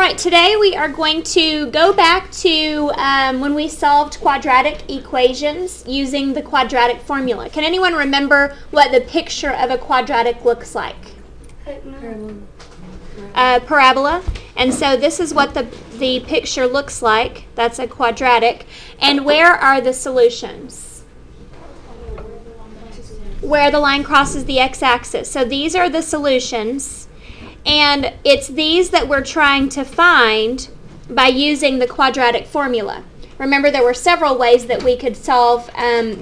right, today we are going to go back to when we solved quadratic equations using the quadratic formula. Can anyone remember what the picture of a quadratic looks like? Parabola. And so this is what the picture looks like. That's a quadratic. And where are the solutions? Where the line crosses the x-axis. So these are the solutions. And it's these that we're trying to find by using the quadratic formula. Remember, there were several ways that we could solve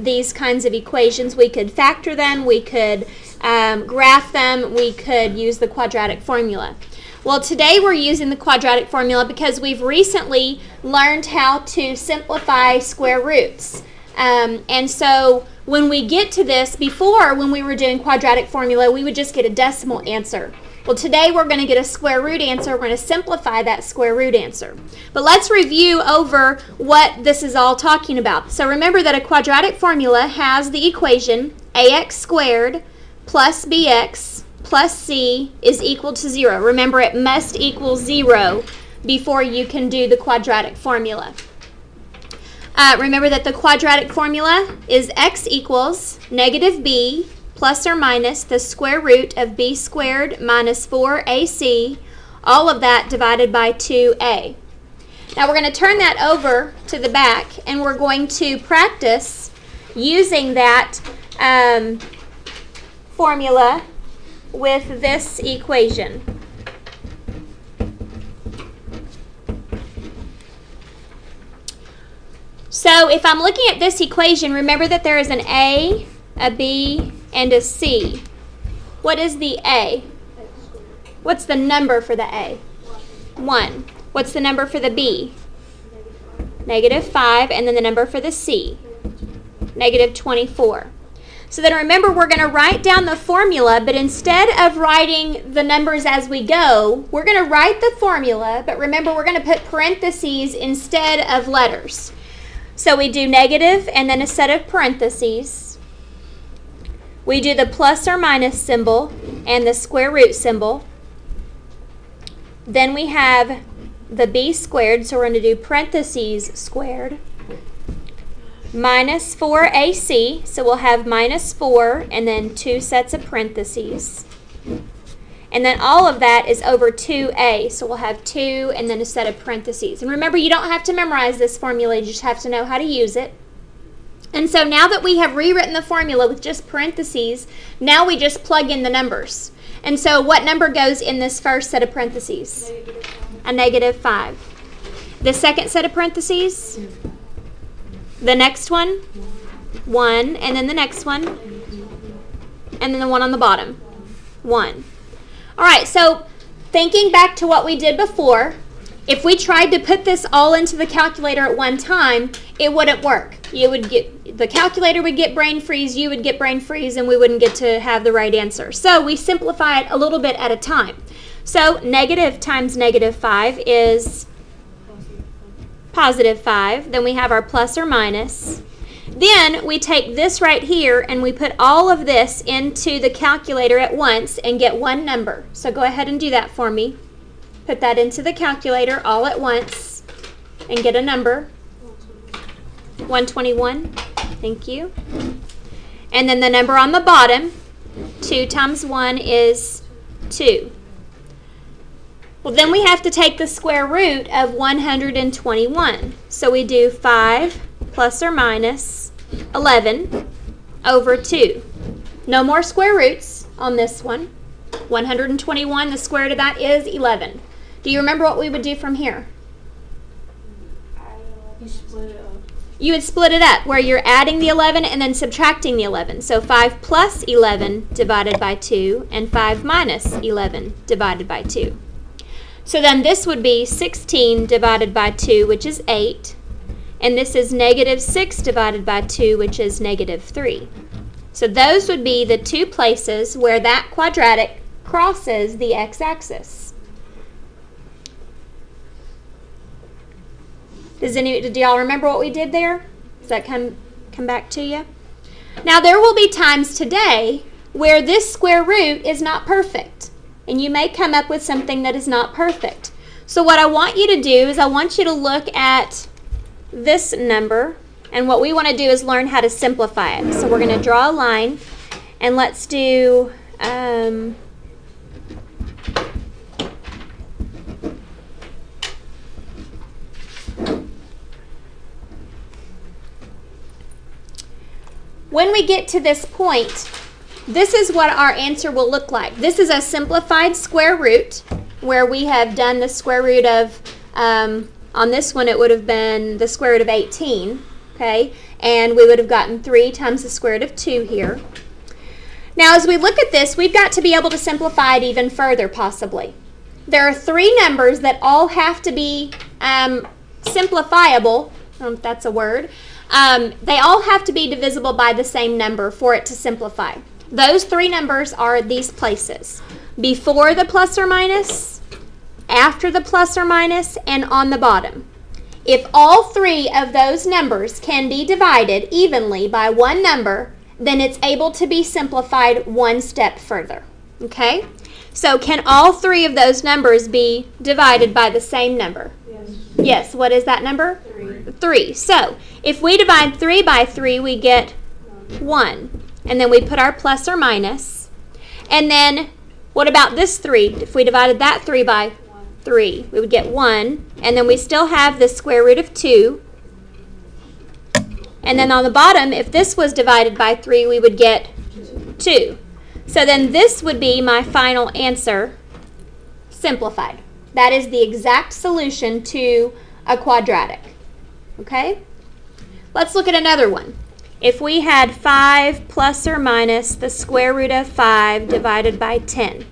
these kinds of equations. We could factor them, we could graph them, we could use the quadratic formula. Well, today we're using the quadratic formula because we've recently learned how to simplify square roots. And so when we get to this, before when we were doing quadratic formula, we would just get a decimal answer. Well, today we're going to get a square root answer. We're going to simplify that square root answer. But let's review over what this is all talking about. So remember that a quadratic formula has the equation ax squared plus bx plus c is equal to 0. Remember, it must equal 0 before you can do the quadratic formula. Remember that the quadratic formula is x equals negative b plus or minus the square root of b squared minus 4ac, all of that divided by 2a. Now we're going to turn that over to the back and we're going to practice using that formula with this equation. So if I'm looking at this equation, remember that there is an a b, and a c. What is the a? What's the number for the a? 1. What's the number for the b? Negative 5. And then the number for the c? Negative 24. So then remember, we're going to write down the formula, but instead of writing the numbers as we go, we're going to write the formula, but remember, we're going to put parentheses instead of letters. So we do negative and then a set of parentheses. We do the plus or minus symbol and the square root symbol. Then we have the b squared, so we're going to do parentheses squared. Minus 4ac, so we'll have minus 4 and then 2 sets of parentheses. And then all of that is over 2a, so we'll have 2 and then a set of parentheses. And remember, you don't have to memorize this formula, you just have to know how to use it. And so now that we have rewritten the formula with just parentheses, now we just plug in the numbers. And so what number goes in this first set of parentheses? A negative 5. The second set of parentheses? The next one? 1. And then the next one? And then the one on the bottom? 1. All right, so thinking back to what we did before, if we tried to put this all into the calculator at one time, it wouldn't work. The calculator would get brain freeze, you would get brain freeze, and we wouldn't get to have the right answer. So we simplify it a little bit at a time. So negative times negative 5 is positive 5. Then we have our plus or minus. Then we take this right here and we put all of this into the calculator at once and get one number. So go ahead and do that for me. Put that into the calculator all at once and get a number. 121. Thank you. And then the number on the bottom, 2 times 1 is 2. Well, then we have to take the square root of 121. So we do 5 plus or minus 11 over 2. No more square roots on this one. 121, the square root of that is 11. Do you remember what we would do from here? You split it up. You would split it up where you're adding the 11 and then subtracting the 11. So 5 plus 11 divided by 2 and 5 minus 11 divided by 2. So then this would be 16 divided by 2, which is 8. And this is negative 6 divided by 2, which is negative 3. So those would be the two places where that quadratic crosses the x-axis. Do y'all remember what we did there? Does that come back to you? Now there will be times today where this square root is not perfect, and you may come up with something that is not perfect. So what I want you to do is I want you to look at this number, and what we want to do is learn how to simplify it. So we're going to draw a line, and let's do when we get to this point, this is what our answer will look like. This is a simplified square root where we have done the square root of, on this one it would have been the square root of 18, okay? And we would have gotten 3 times the square root of 2 here. Now as we look at this, we've got to be able to simplify it even further possibly. There are 3 numbers that all have to be simplifiable, I don't know if that's a word. They all have to be divisible by the same number for it to simplify. Those 3 numbers are these places: before the plus or minus, after the plus or minus, and on the bottom. If all 3 of those numbers can be divided evenly by one number, then it's able to be simplified one step further. Okay? So can all 3 of those numbers be divided by the same number? Yes. Yes. What is that number? 3. 3. So if we divide 3 by 3, we get 1. And then we put our plus or minus. And then what about this 3? If we divided that 3 by 3, we would get 1. And then we still have the square root of 2. And then on the bottom, if this was divided by 3, we would get 2. So then this would be my final answer, simplified. That is the exact solution to a quadratic. Okay? Let's look at another one. If we had 5 plus or minus the square root of 5 divided by 10.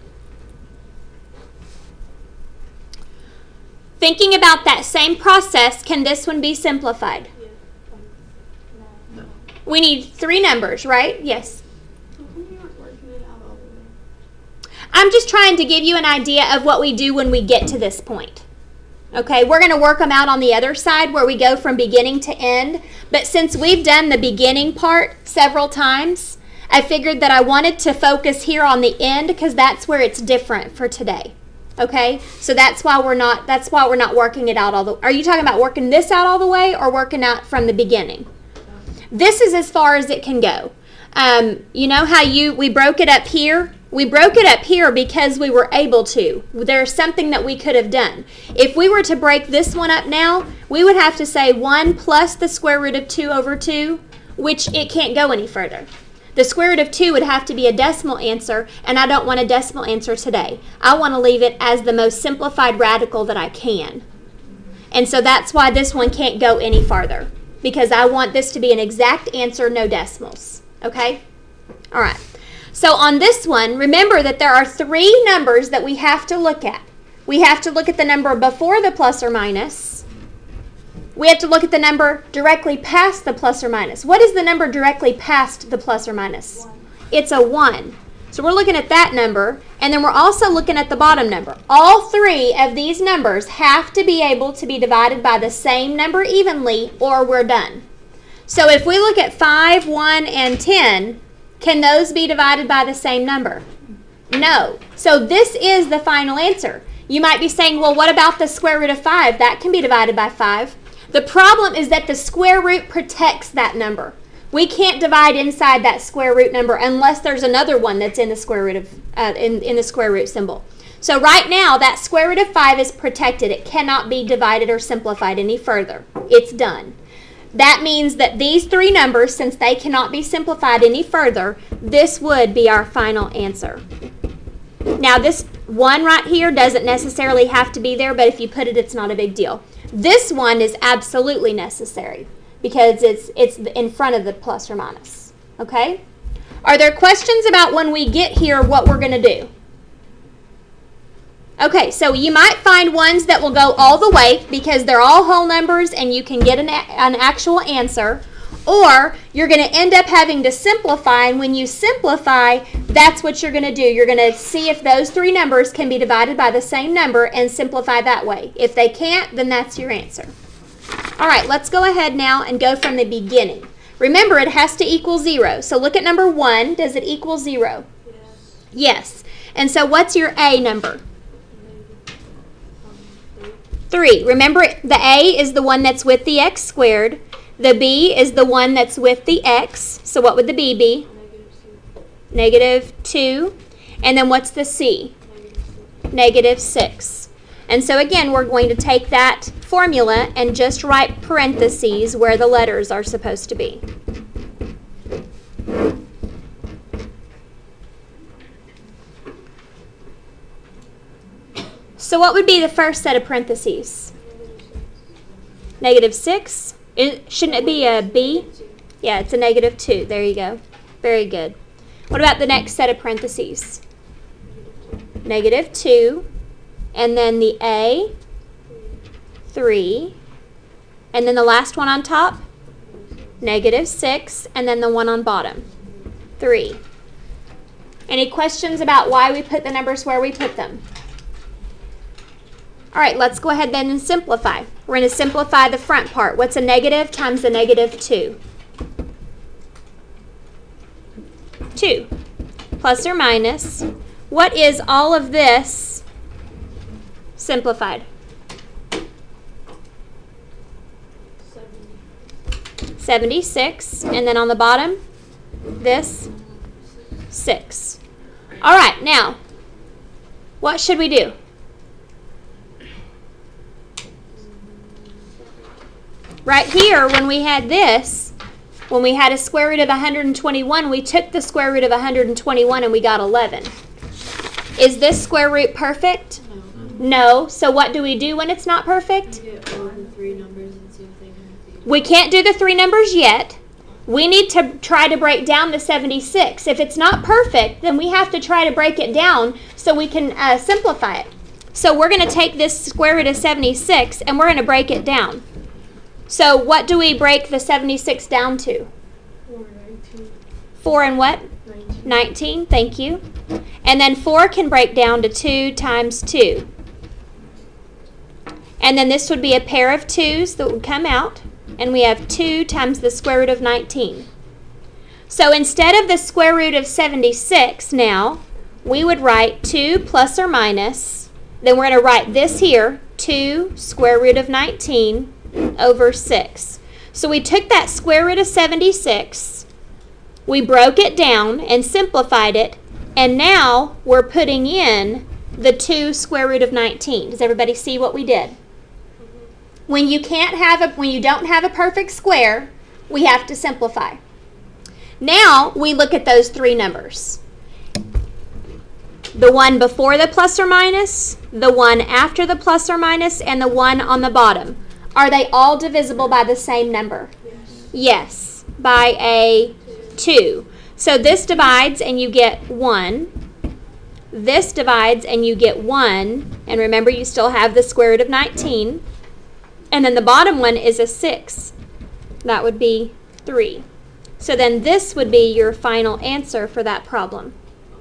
Thinking about that same process, can this one be simplified? No. We need 3 numbers, right? Yes. I'm just trying to give you an idea of what we do when we get to this point. Okay, we're going to work them out on the other side where we go from beginning to end. But since we've done the beginning part several times, I figured that I wanted to focus here on the end because that's where it's different for today. Okay, so that's why we're not working it out all the way. Are you talking about working this out all the way or working out from the beginning? This is as far as it can go. You know how we broke it up here? We broke it up here because we were able to. There's something that we could have done. If we were to break this one up now, we would have to say 1 plus the square root of 2 over 2, which it can't go any further. The square root of 2 would have to be a decimal answer, and I don't want a decimal answer today. I want to leave it as the most simplified radical that I can. And so that's why this one can't go any farther, because I want this to be an exact answer, no decimals. Okay? All right. So on this one, remember that there are 3 numbers that we have to look at. We have to look at the number before the plus or minus. We have to look at the number directly past the plus or minus. What is the number directly past the plus or minus? 1. It's a 1. So we're looking at that number, and then we're also looking at the bottom number. All 3 of these numbers have to be able to be divided by the same number evenly, or we're done. So if we look at 5, 1, and 10, can those be divided by the same number? No. So this is the final answer. You might be saying, well, what about the square root of 5? That can be divided by 5. The problem is that the square root protects that number. We can't divide inside that square root number unless there's another one that's in the square root of in the square root symbol. So right now, that square root of 5 is protected. It cannot be divided or simplified any further. It's done. That means that these 3 numbers, since they cannot be simplified any further, this would be our final answer. Now this 1 right here doesn't necessarily have to be there, but if you put it, it's not a big deal. This one is absolutely necessary because it's in front of the plus or minus. Okay? Are there questions about when we get here what we're going to do? Okay, so you might find ones that will go all the way because they're all whole numbers and you can get an actual answer. Or you're going to end up having to simplify, and when you simplify, that's what you're going to do. You're going to see if those 3 numbers can be divided by the same number and simplify that way. If they can't, then that's your answer. All right, let's go ahead now and go from the beginning. Remember, it has to equal 0. So look at number 1. Does it equal 0? Yes. Yes. And so what's your A number? 3. Remember, the A is the one that's with the x squared. The B is the one that's with the x. So what would the B be? Negative 2. And then what's the C? Negative 6. And so again, we're going to take that formula and just write parentheses where the letters are supposed to be. So what would be the first set of parentheses? Negative 6. Shouldn't it be a B? Yeah, it's a negative 2. There you go. Very good. What about the next set of parentheses? Negative 2. And then the A, 3. And then the last one on top? Negative 6. And then the one on bottom? 3. Any questions about why we put the numbers where we put them? All right, let's go ahead then and simplify. We're going to simplify the front part. What's a negative times a negative 2? 2. Plus or minus. What is all of this simplified? 76. And then on the bottom, this 6. All right, now, what should we do? Right here, when we had this, when we had a square root of 121, we took the square root of 121 and we got 11. Is this square root perfect? No. So what do we do when it's not perfect? We can't do the 3 numbers yet. We need to try to break down the 76. If it's not perfect, then we have to try to break it down so we can simplify it. So we're going to take this square root of 76 and we're going to break it down. So what do we break the 76 down to? 4 and what? 19. Thank you. And then 4 can break down to 2 times 2. And then this would be a pair of 2's that would come out. And we have 2 times the square root of 19. So instead of the square root of 76 now, we would write 2 plus or minus. Then we're going to write this here, 2 square root of 19 over 6. So we took that square root of 76, we broke it down and simplified it, and now we're putting in the 2 square root of 19. Does everybody see what we did? When you don't have a perfect square, we have to simplify. Now we look at those 3 numbers. The one before the plus or minus, the one after the plus or minus, and the one on the bottom. Are they all divisible by the same number? Yes, by a 2. So this divides and you get 1. This divides and you get 1. And remember, you still have the square root of 19. And then the bottom one is a 6. That would be 3. So then this would be your final answer for that problem.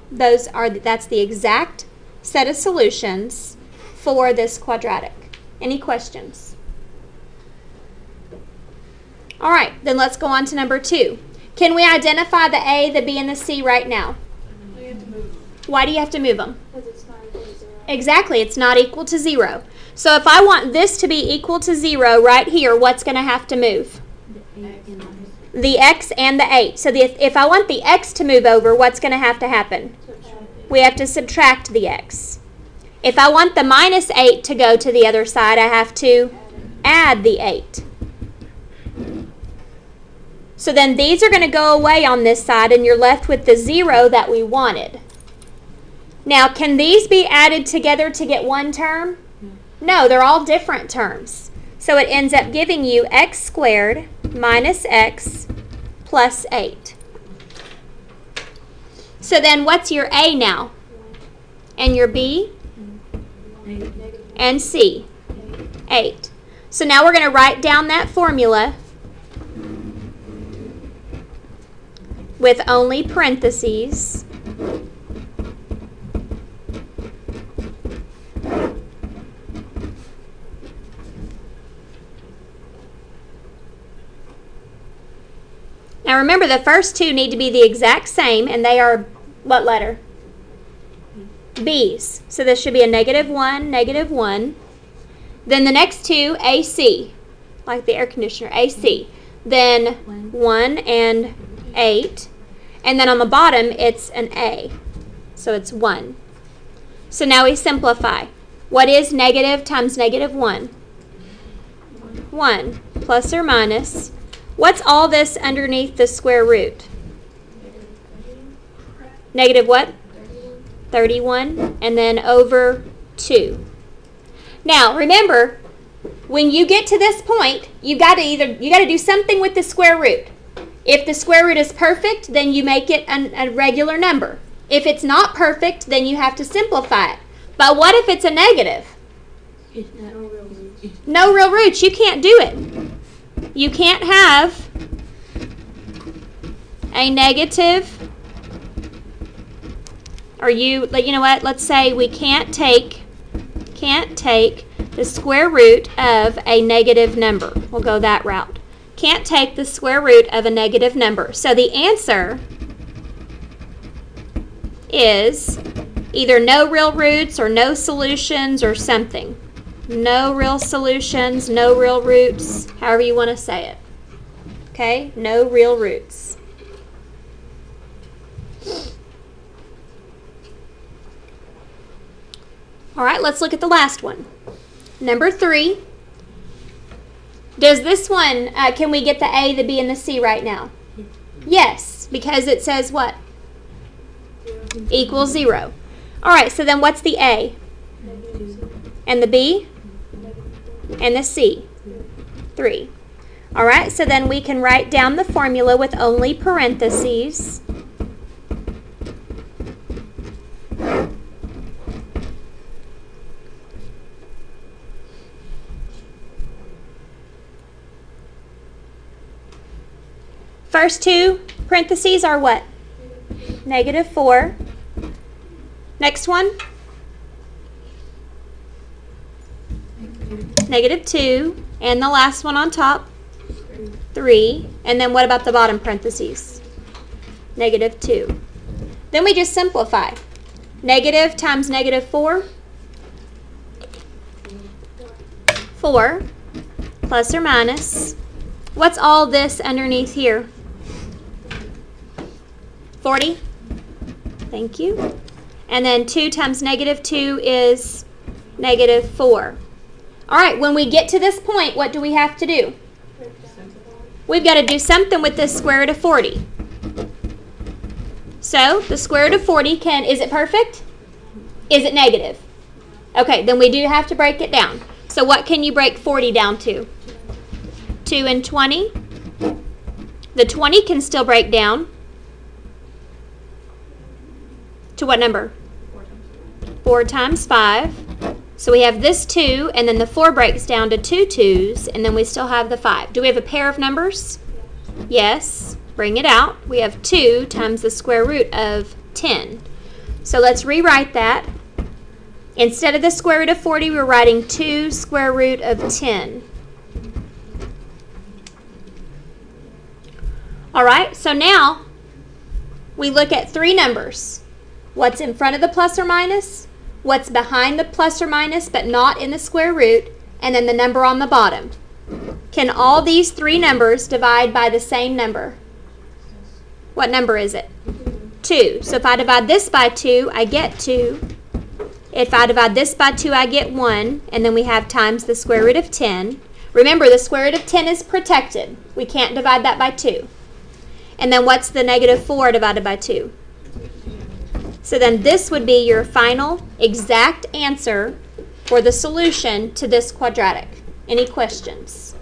That's the exact set of solutions for this quadratic. Any questions? All right, then let's go on to number 2. Can we identify the A, the B, and the C right now? We have to move them. Why do you have to move them? Because it's not equal to 0. Exactly, it's not equal to 0. So if I want this to be equal to 0 right here, what's going to have to move? The x and the 8. So if I want the x to move over, what's going to happen? We have to subtract the x. If I want the minus 8 to go to the other side, I have to add the 8. So then these are going to go away on this side, and you're left with the 0 that we wanted. Now, can these be added together to get one term? No, they're all different terms. So it ends up giving you x squared minus x plus 8. So then what's your A now? And your B? And C? 8. So now we're going to write down that formula with only parentheses. Now remember, the first 2 need to be the exact same, and they are what letter? B's. So this should be a -1, -1. Then the next two, AC, like the air conditioner, AC. Then 1 and 8. And then on the bottom, it's an A. So it's 1. So now we simplify. What is negative times negative 1? 1 plus or minus. What's all this underneath the square root? Negative what? 31. And then over 2. Now remember, when you get to this point, you got to do something with the square root. If the square root is perfect, then you make it a regular number. If it's not perfect, then you have to simplify it. But what if it's a negative? No real roots. You can't do it. You can't have a negative, or you know what? Let's say we can't take the square root of a negative number. We'll go that route. Can't take the square root of a negative number. So the answer is either no real roots or no solutions or something. No real solutions, no real roots, however you want to say it. Okay? No real roots. All right, let's look at the last one. Number 3. Does this one, can we get the A, the B, and the C right now? Yes, because it says what? Equals 0. All right, so then what's the A? And the B? And the C? 3. All right, so then we can write down the formula with only parentheses. First two parentheses are what? Negative 4. Next one? Negative 2. And the last one on top? 3. And then what about the bottom parentheses? Negative 2. Then we just simplify. Negative times negative 4? 4. Plus or minus. What's all this underneath here? 40. Thank you. And then 2 times negative 2 is negative 4. All right, when we get to this point, what do we have to do? We've got to do something with this square root of 40. So the square root of 40 is it perfect? Is it negative? Okay, then we do have to break it down. So what can you break 40 down to? 2 and 20. The 20 can still break down to what number? 4 times 5. So we have this 2, and then the 4 breaks down to 2 2s, and then we still have the 5. Do we have a pair of numbers? Yes. Bring it out. We have 2 times the square root of 10. So let's rewrite that. Instead of the square root of 40, we're writing 2 square root of 10. All right, so now we look at 3 numbers. What's in front of the plus or minus, what's behind the plus or minus but not in the square root, and then the number on the bottom. Can all these 3 numbers divide by the same number? What number is it? 2. So if I divide this by 2, I get 2. If I divide this by 2, I get 1. And then we have times the square root of 10. Remember, the square root of 10 is protected. We can't divide that by 2. And then what's the negative 4 divided by 2? So then this would be your final exact answer for the solution to this quadratic. Any questions?